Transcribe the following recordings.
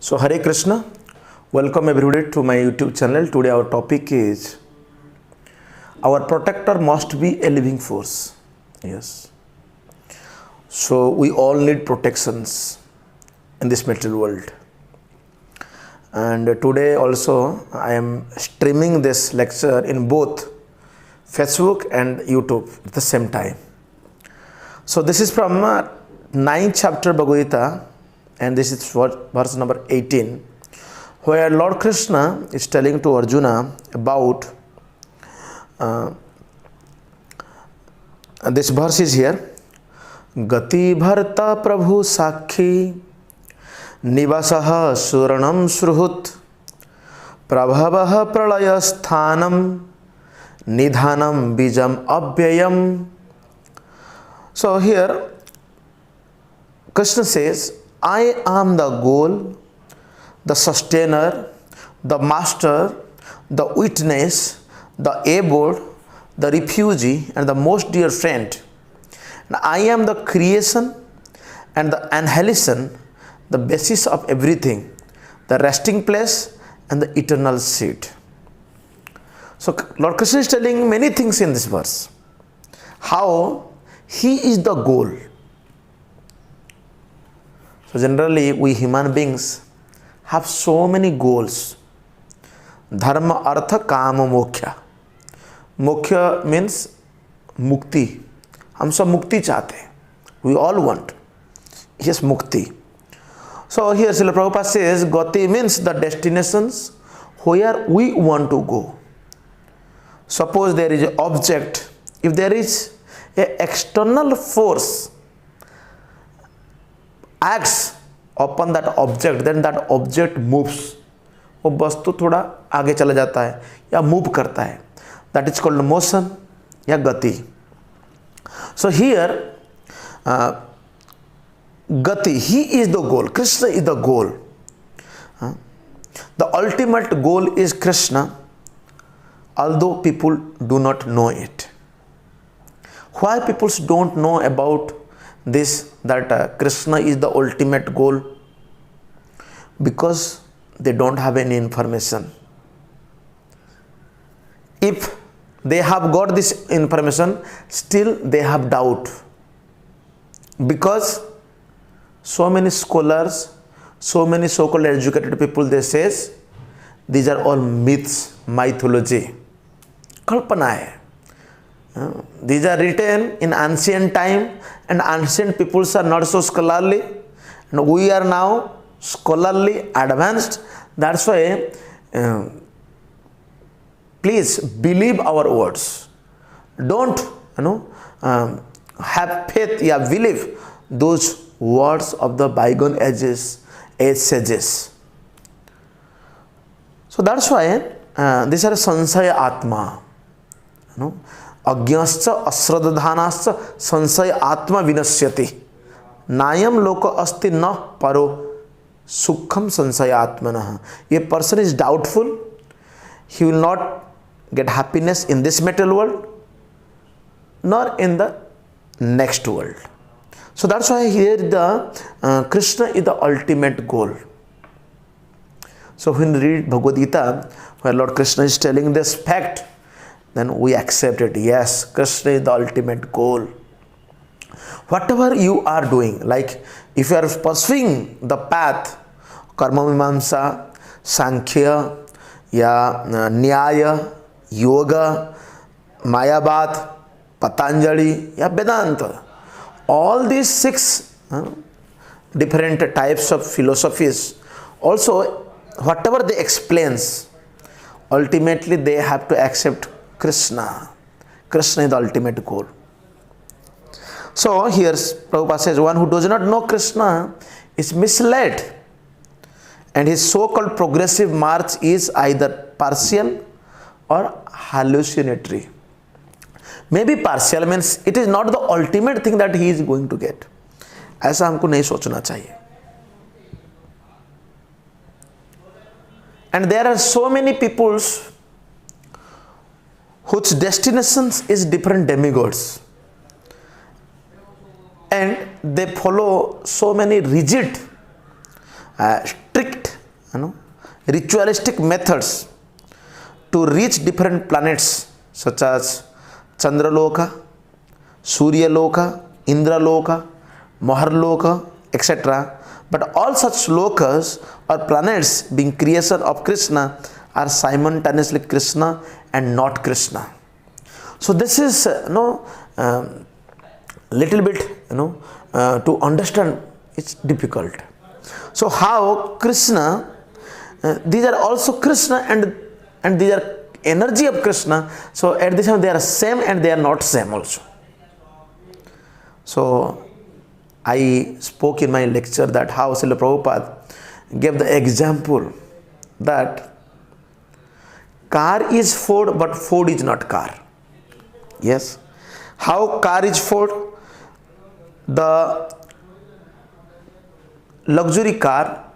So Hare Krishna, welcome everybody to my YouTube channel. Today our topic is our protector must be a living force. Yes. So we all need protections in this material world. And today also I am streaming this lecture in both Facebook and YouTube at the same time. So this is from 9th chapter Bhagvat, and this is verse number 18, where Lord Krishna is telling to Arjuna about this verse is here. Gati bharta prabhu sakhi nivasah suranam sruhut prabhavah pralaya sthanam nidhanam bijam abhyayam. So here Krishna says, I am the goal, the sustainer, the master, the witness, the abode, the refugee, and the most dear friend. And I am the creation and the annihilation, the basis of everything, the resting place and the eternal seat. So Lord Krishna is telling many things in this verse. How He is the goal. So generally we human beings have so many goals. Dharma, artha, kama, moksha. Moksha means mukti. हम सब मुक्ति चाहते हैं. We all want. Yes, mukti. So here Srila Prabhupada says, Gati means the destinations where we want to go. Suppose there is an object. If there is an external force acts upon that object, then that object moves. वो वस्तु थोड़ा आगे चला जाता है या move करता है. That is called motion या गति. So here gati, He is the goal. Krishna is the goal. The ultimate goal is Krishna, although people do not know it. Why people don't know about this, that Krishna is the ultimate goal? Because they don't have any information. If they have got this information, still they have doubt. Because so many scholars, so many so-called educated people, they says these are all myths, mythology, kalpana hai. These are written in ancient time, and ancient peoples are not so scholarly, and we are now scholarly, advanced. That's why please believe our words. Don't have faith, believe those words of the bygone ages, age sages. So that's why these are sansaya atma. Agyascha asradhanascha sansaya atma vinasyati. Nayam loka asti na paro sukham sansaya atmanah. A person is doubtful, he will not get happiness in this material world nor in the next world. So that's why here the Krishna is the ultimate goal. So when we read Bhagavad Gita, where Lord Krishna is telling this fact, then we accept it. Yes, Krishna is the ultimate goal. Whatever you are doing, like if you are pursuing the path, karma mimamsa, sankhya, nyaya, yoga, mayavad, patanjali, vedanta, all these 6 different types of philosophies, also whatever they explains, ultimately they have to accept Krishna. Krishna is the ultimate goal. So here Prabhupada says, one who does not know Krishna is misled, and his so-called progressive march is either partial or hallucinatory. Maybe partial means it is not the ultimate thing that he is going to get. ऐसा हमको नहीं सोचना चाहिए. And there are so many peoples whose destinations is different demigods, and they follow so many rigid strict ritualistic methods to reach different planets such as Chandraloka, Suryaloka, Indraloka, Maharloka, etc. But all such lokas or planets being creation of Krishna are simultaneously Krishna and not Krishna. So this is little bit to understand it's difficult. So how Krishna, these are also Krishna and these are energy of Krishna. So at this time they are same and they are not same also. So I spoke in my lecture that how Srila Prabhupada gave the example that car is Ford but Ford is not car. Yes. How car is Ford? The luxury car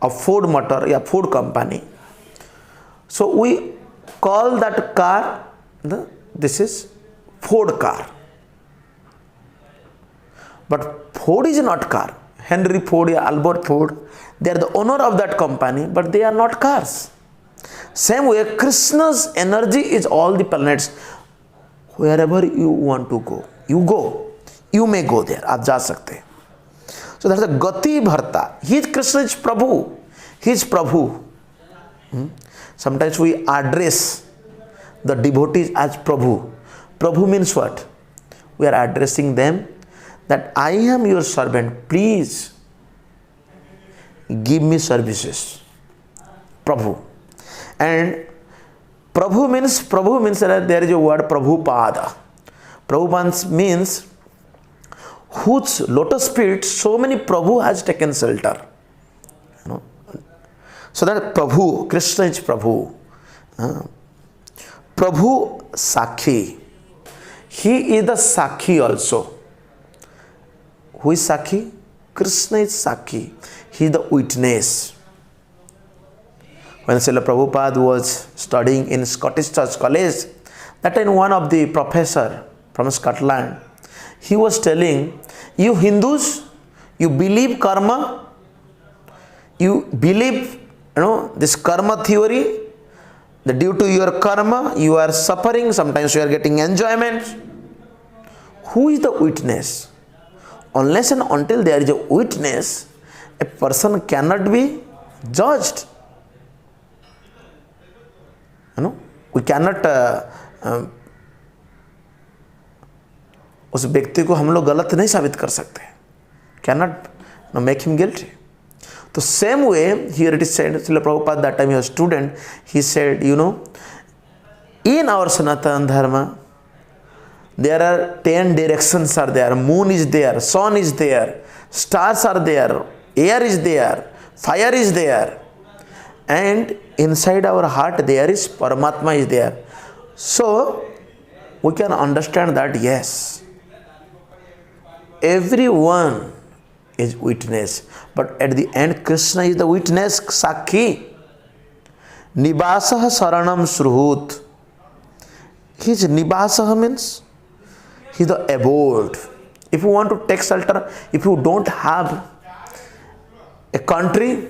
of Ford Motor, yeah, Ford company. So we call that car, this is Ford car. But Ford is not car. Henry Ford, Albert Ford, they are the owner of that company, but they are not cars. Same way, Krishna's energy is all the planets. Wherever you want to go, you go. You may go there. आप जा सकते हैं. So that's the Gati Bharta. He is Krishna is Prabhu. He is Prabhu. Sometimes we address the devotees as Prabhu. Prabhu means what? We are addressing them that I am your servant. Please give me services. Prabhu. And Prabhu means that there is a word Prabhupada. Prabhupada means whose lotus feet so many Prabhu has taken shelter. So that Prabhu, Krishna is Prabhu. Prabhu Sakhi. He is the Sakhi also. Who is Sakhi? Krishna is Sakhi. He is the witness. When Srila Prabhupada was studying in Scottish Church College, that time one of the professor from Scotland, he was telling, you Hindus, you believe karma, you believe this karma theory, that due to your karma you are suffering, sometimes you are getting enjoyment. Who is the witness? Unless and until there is a witness, a person cannot be judged. We cannot उस व्यक्ति को हम लोग गलत नहीं साबित कर सकते. Cannot make him guilty. So same way here it is said, Srila Prabhupada that time he was a student, he said, in our Sanatana Dharma there are 10 directions are there. Moon is there, sun is there, stars are there, air is there, fire is there, and inside our heart there is Paramatma is there. So we can understand that yes, everyone is witness, but at the end Krishna is the witness, Sakhi. Nibasah Saranam Sruhut. His Nibasah means he is the abode. If you want to take shelter, if you don't have a country,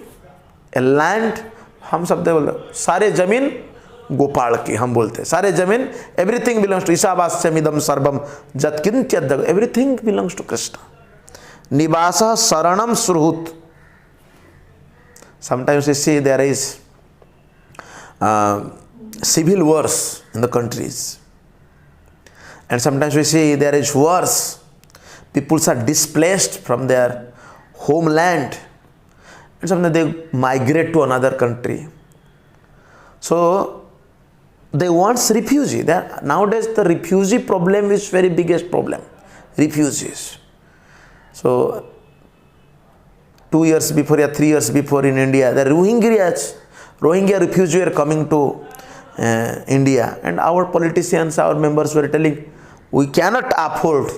a land, हम सब बोलते सारे जमीन गोपाल की हम बोलते सारे जमीन everything belongs to ईशावास्यमिदं सर्वम जत्किंचित् everything belongs to Krishna. Nivasa saranam sruhut. Sometimes you see there is civil wars in the countries, and sometimes we see there is wars. People are displaced from their homeland, and sometimes they migrate to another country. So they want refugee. Nowadays the refugee problem is very biggest problem. Refugees. So 2 years before or 3 years before in India, the Rohingya refugees were coming to India, and our politicians, our members were telling, we cannot afford,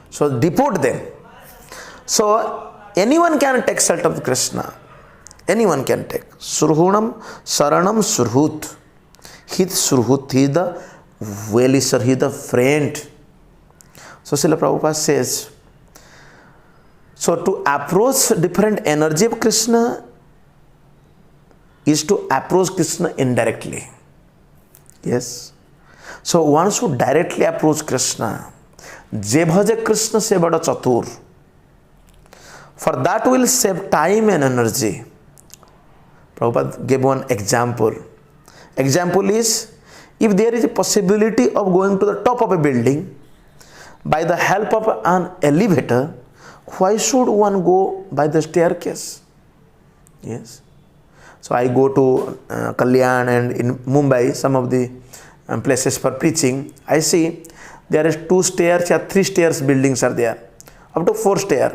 so deport them. So anyone can take shelter of Krishna. Anyone can take. Surhunam Saranam Surhut. He is Surhut, he is the well-wisher, he is the friend. So Srila Prabhupada says, so to approach different energy of Krishna, is to approach Krishna indirectly. Yes. So one should directly approach Krishna. Je bhaje Krishna se bada chatur. For that will save time and energy. Prabhupada gave one example. Example is, if there is a possibility of going to the top of a building by the help of an elevator, why should one go by the staircase? Yes. So I go to Kalyan and in Mumbai, some of the places for preaching, I see there is 2 stairs or 3 stairs buildings are there, up to 4 stairs.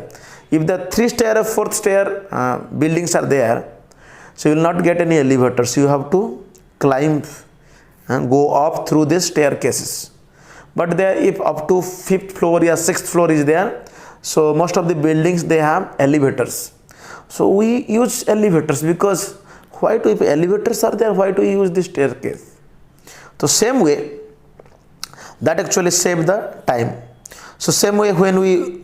If the 3 stair or 4th stair buildings are there, so you will not get any elevators. You have to climb and go up through these staircases. But there, if up to 5th floor or 6th floor is there, so most of the buildings they have elevators. So we use elevators because why if elevators are there, why do you use the staircase? So same way, that actually save the time. So same way when we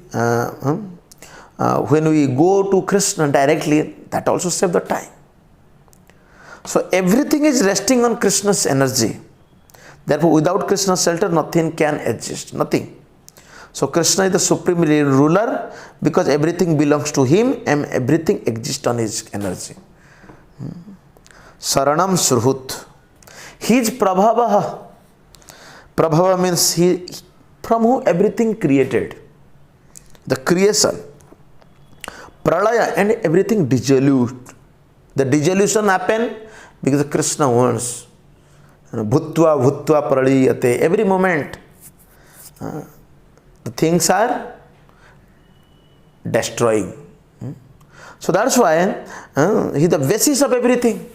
go to Krishna directly, that also save the time. So everything is resting on Krishna's energy. Therefore, without Krishna's shelter, nothing can exist. Nothing. So Krishna is the supreme ruler because everything belongs to him and everything exists on his energy. Saranam Surhut. His Prabhava. Prabhava means he, from whom everything created. The creation. Pralaya, and everything dissolved. The dissolution happened because Krishna wants. Bhutva bhutva praliyate. Every moment the things are destroying. So that's why he is the basis of everything.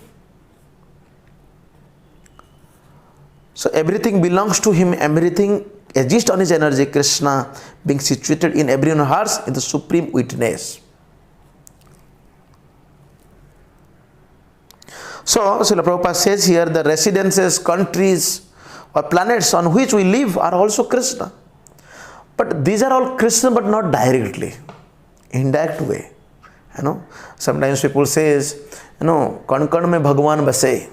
So everything belongs to him, everything exists on his energy. Krishna being situated in everyone's hearts is the supreme witness. So Srila Prabhupada says here, the residences, countries or planets on which we live are also Krishna. But these are all Krishna, but not directly, indirect way. Sometimes people says, kan kan mein Bhagwan base.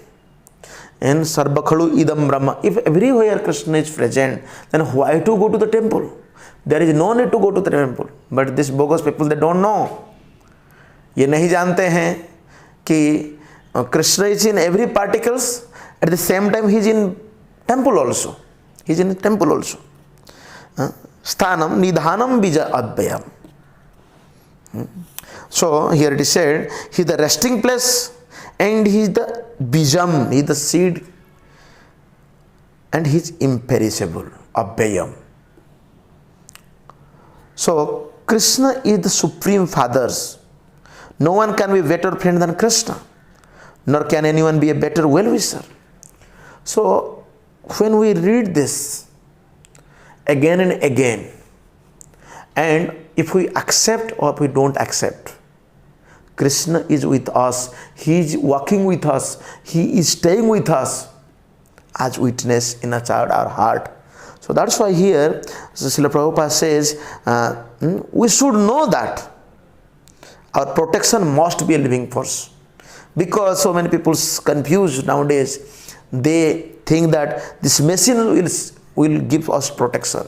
And Sarvakhalu idam Brahma. If everywhere Krishna is present, then why to go to the temple? There is no need to go to the temple. But these bogus people, they don't know. ये नहीं जानते हैं कि Krishna is in every particles. At the same time, he is in temple also. He is in temple also. Sthanam nidhanam bija advayam. So here it is said, he is the resting place and he is the bijam, he is the seed, and he is imperishable, abhyayam. So Krishna is the supreme father. No one can be a better friend than Krishna, nor can anyone be a better well-wisher. So when we read this again and again, and if we accept or if we don't accept, Krishna is with us, he is walking with us, he is staying with us as witness in our heart. So that's why here Srila Prabhupada says we should know that our protection must be a living force. Because so many people confused nowadays, they think that this machine will give us protection.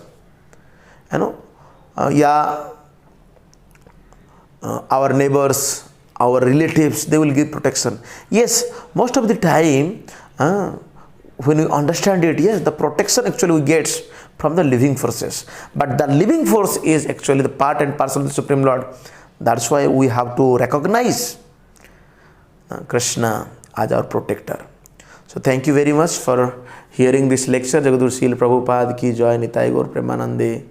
Our neighbors, our relatives, they will give protection. Yes, most of the time, when we understand it, yes, the protection actually we get from the living forces. But the living force is actually the part and parcel of the Supreme Lord. That's why we have to recognize Krishna as our protector. So thank you very much for hearing this lecture. Jagadguru Srila Prabhupada ki Jai, Nitai Gaur Premanande.